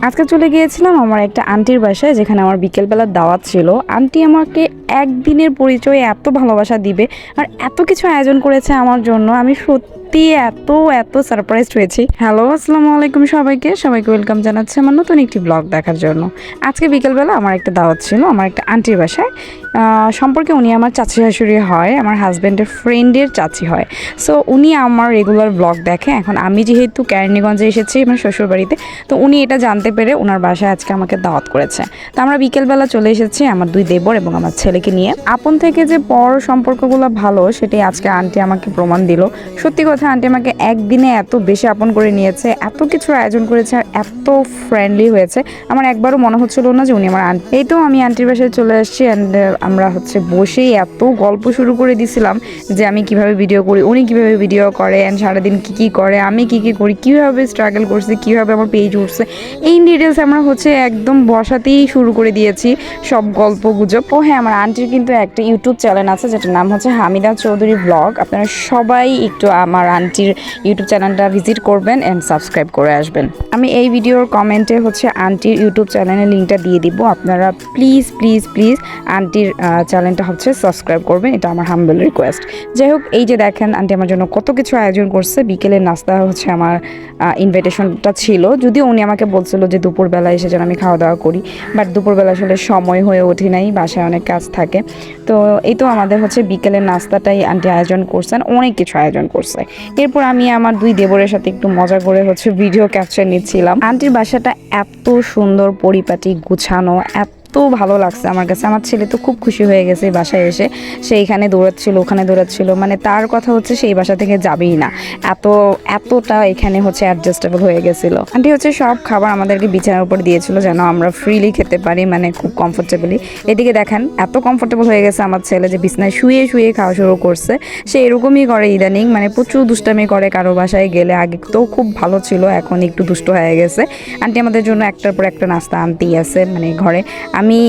আজকে চলে গিয়েছিলাম আমার একটা আন্টির বাসায়, যেখানে আমার বিকেলবেলার দাওয়াত ছিল। আন্টি আমাকে একদিনের পরিচয়ে এত ভালোবাসা দিবে আর এত কিছু আয়োজন করেছে আমার জন্য, আমি সত্যি এত এত সারপ্রাইজড হয়েছি। হ্যালো, আসসালামু আলাইকুম সবাইকে ওয়েলকাম জানাচ্ছি আমার নতুন একটি ব্লগ দেখার জন্য। আজকে বিকেলবেলা আমার একটা দাওয়াত ছিল আমার একটা আন্টির বাসায়। সম্পর্কে উনি আমার চাচি শাশুড়ি হয়, আমার হাজব্যান্ডের ফ্রেন্ডের চাচি হয়। সো উনি আমার রেগুলার ব্লগ দেখে। এখন আমি যেহেতু কেরানীগঞ্জে এসেছি আমার শ্বশুরবাড়িতে, তো উনি এটা জানতে পেরে ওনার বাসায় আজকে আমাকে দাওয়াত করেছে। তো আমরা বিকেলবেলা চলে এসেছি আমার দুই দেবর এবং আমার ছেলেকে নিয়ে। আপন থেকে যে পর সম্পর্কগুলো ভালো, সেটাই আজকে আন্টি আমাকে প্রমাণ দিল। সত্যি কথা, আন্টি আমাকে একদিনে এত বেশি আপন করে নিয়েছে, এত কিছু আয়োজন করেছে আর এত ফ্রেন্ডলি হয়েছে। আমার একবারও মনে হচ্ছিল না যে উনি আমার আন্টি। এই তো আমি আন্টির বাসায় চলে আসছি অ্যান্ড আমরা বসেই এত গল্প শুরু করে দিছিলাম যে আমি কিভাবে ভিডিও করি, উনি কিভাবে ভিডিও করে, অ্যান্ড সারাদিন কী করে, আমি কী করি, কীভাবে স্ট্রাগল করছি, কীভাবে আমার পেজ উঠছে, এই ডিটেলস আমরা একদম বসাতেই শুরু করে দিয়েছি সব গল্প গুজব। ও হ্যাঁ, আমার আন্টির কিন্তু একটা ইউটিউব চ্যানেল আছে যেটার নাম হচ্ছে হামিদা চৌধুরী ব্লগ। আপনারা সবাই একটু আমার আন্টির ইউটিউব চ্যানেলটা ভিজিট করবেন অ্যান্ড সাবস্ক্রাইব করে আসবেন। আমি এই ভিডিওর কমেন্টে আন্টির ইউটিউব চ্যানেলের লিঙ্কটা দিয়ে দিব। আপনারা প্লিজ প্লিজ প্লিজ আন্টির চ্যানেলটা সাবস্ক্রাইব করবেন, এটা আমার হাম্বল রিকোয়েস্ট। যাই হোক, এই যে দেখেন আন্টি আমার জন্য কত কিছু আয়োজন করছে। বিকেলের নাস্তা আমার ইনভাইটেশনটা ছিল, যদিও উনি আমাকে বলছিল যে দুপুরবেলা এসে যেন আমি খাওয়া দাওয়া করি, বাট দুপুরবেলা আসলে সময় হয়ে ওঠে নাই, বাসায় অনেক কাজ থাকে। তো এই তো আমাদের বিকেলের নাস্তাটাই আন্টি আয়োজন করছেন, অনেক কিছু আয়োজন করছে। এরপর আমি আমার দুই দেবরের সাথে একটু মজা করে ভিডিও ক্যাপচার নিচ্ছিলাম। আন্টির বাসাটা এত সুন্দর, পরিপাটি, গুছানো, এত ভালো লাগছে আমার কাছে। আমার ছেলে তো খুব খুশি হয়ে গেছে বাসায় এসে। সে এখানে দৌড়াচ্ছিল, ওখানে দৌড়াচ্ছিল, মানে তার কথা সেই বাসা থেকে যাবেই না, এতটা এখানে অ্যাডজাস্টেবল হয়ে গেছিলো। আন্টি সব খাবার আমাদেরকে বিছানার উপর দিয়েছিল যেন আমরা ফ্রিলি খেতে পারি, মানে খুব কমফোর্টেবলি। এদিকে দেখেন এত কমফোর্টেবল হয়ে গেছে আমার ছেলে যে বিছনায় শুয়ে শুয়ে খাওয়া শুরু করছে। সে এরকমই করে ইদানিং, মানে প্রচুর দুষ্টামি করে কারো বাসায় গেলে। আগে তো খুব ভালো ছিল, এখন একটু দুষ্ট হয়ে গেছে। আন্টি আমাদের জন্য একটার পর একটা নাস্তা আনতেই আছে মানে ঘরে। আমি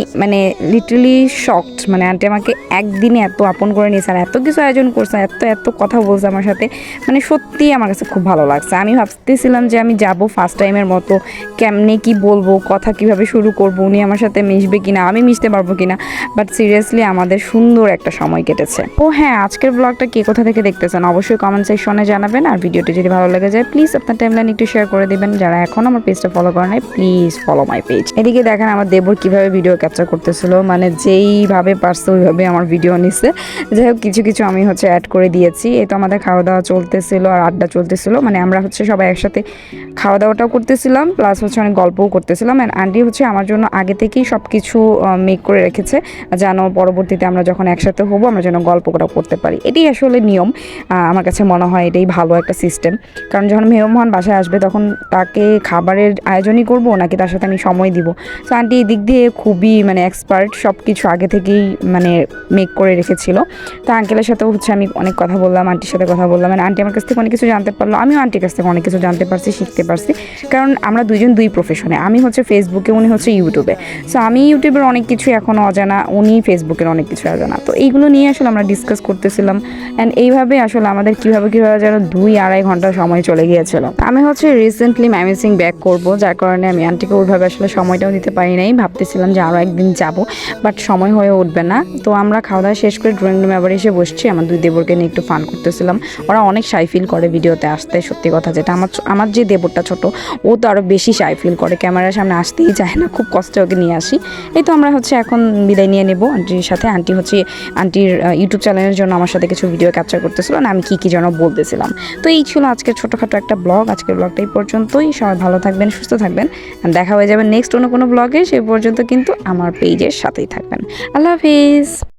লিটারালি শকড, মানে আন্টি আমাকে একদিনে এত আপন করে নিয়েছে আর এত কিছু আয়োজন করছে, এত কথা বলছে আমার সাথে, মানে সত্যিই আমার কাছে খুব ভালো লাগছে। আমি ভাবতেছিলাম যে আমি যাব ফার্স্ট টাইমের মতো, কেমনে কি বলবো, কথা কিভাবে শুরু করব, উনি আমার সাথে মিশবে কিনা, আমি মিশতে পারবো কিনা, বাট সিরিয়াসলি আমাদের সুন্দর একটা সময় কেটেছে। ও হ্যাঁ, আজকের ব্লগটা কে কোথা থেকে দেখতেছেন অবশ্যই কমেন্ট সেকশনে জানাবেন। আর ভিডিওটি যদি ভালো লেগে যায় প্লিজ আপনার টাইমলাইন একটু শেয়ার করে দিবেন। যারা এখন আমার পেজটা ফলো করে নাই প্লিজ ফলো মাই পেজ। এদিকে দেখেন আমার দেবর কিভাবে ভিডিও ক্যাপচার করতেছিল, মানে যেইভাবে পারছে ওইভাবে আমার ভিডিও নিচ্ছে। যাই হোক, কিছু আমি অ্যাড করে দিয়েছি। এই তো আমাদের খাওয়া দাওয়া চলতেছিল আর আড্ডা চলতেছিল, মানে আমরা সবাই একসাথে খাওয়া দাওয়াটাও করতেছিলাম, প্লাস অনেক গল্পও করতেছিলাম। অ্যান্ড আন্টি আমার জন্য আগে থেকেই সব কিছু মেক করে রেখেছে যেন পরবর্তীতে আমরা যখন একসাথে হবো আমরা যেন গল্পটাও করতে পারি। এটাই আসলে নিয়ম, আমার কাছে মনে হয় এটাই ভালো একটা সিস্টেম। কারণ যখন মেহমান বাসায় আসবে তখন তাকে খাবারের আয়োজনই করবো নাকি তার সাথে আমি সময় দিব। তো আন্টি এই দিক দিয়ে খুবই এক্সপার্ট, সব কিছু আগে থেকেই মেক করে রেখেছিল। তো আঙ্কেলের সাথেও আমি অনেক কথা বললাম, আন্টির সাথে কথা বললাম, মানে আন্টি আমার কাছ থেকে অনেক কিছু জানতে পারলো, আমিও আন্টির কাছ থেকে অনেক কিছু জানতে পারছি, শিখতে পারছি। কারণ আমরা দুইজন দুই প্রফেশনে, আমি ফেসবুকে, উনি ইউটিউবে। সো আমি ইউটিউবের অনেক কিছু এখনও অজানা, উনি ফেসবুকের অনেক কিছু অজানা। তো এইগুলো নিয়ে আমরা ডিসকাস করতেছিলাম। অ্যান্ড এইভাবে আমাদের কীভাবে যেন 2-2.5 ঘন্টা সময় চলে গিয়েছিল। আমি রিসেন্টলি ম্যামিসিং ব্যাক করবো, যার কারণে আমি আন্টিকে ওইভাবে সময়টাও দিতে পারি নাই। ভাবতেছিলাম যে আরও একদিন যাব, বাট সময় হয়ে উঠবে না। তো আমরা খাওয়া দাওয়া শেষ করে ড্রয়িং রুমে আবার এসে বসছি। আমার দুই দেবরকে নিয়ে একটু ফান করতেছিলাম। ওরা অনেক শাই ফিল করে ভিডিওতে আসতে, সত্যি কথা যেটা। আমার যে দেবরটা ছোট, ও তো আরও বেশি শাই ফিল করে, ক্যামেরার সামনে আসতেই চায় না, খুব কষ্টে ওকে নিয়ে আসি। এই তো আমরা এখন বিদায় নিয়ে নেব আন্টির সাথে। আন্টি আন্টির ইউটিউব চ্যানেলের জন্য আমার সাথে কিছু ভিডিও ক্যাপচার করতেছিল না, আমি কী যেন বলতেছিলাম। তো এই ছিল আজকের ছোটোখাটো একটা ব্লগ। আজকের ব্লগটা এই পর্যন্তই। সবাই ভালো থাকবেন, সুস্থ থাকবেন, দেখা হয়ে যাবে নেক্সট অন্য কোনো ব্লগে। সেই পর্যন্ত কিন্তু আমার পেজের সাথেই থাকবেন। আল্লাহ হাফিজ।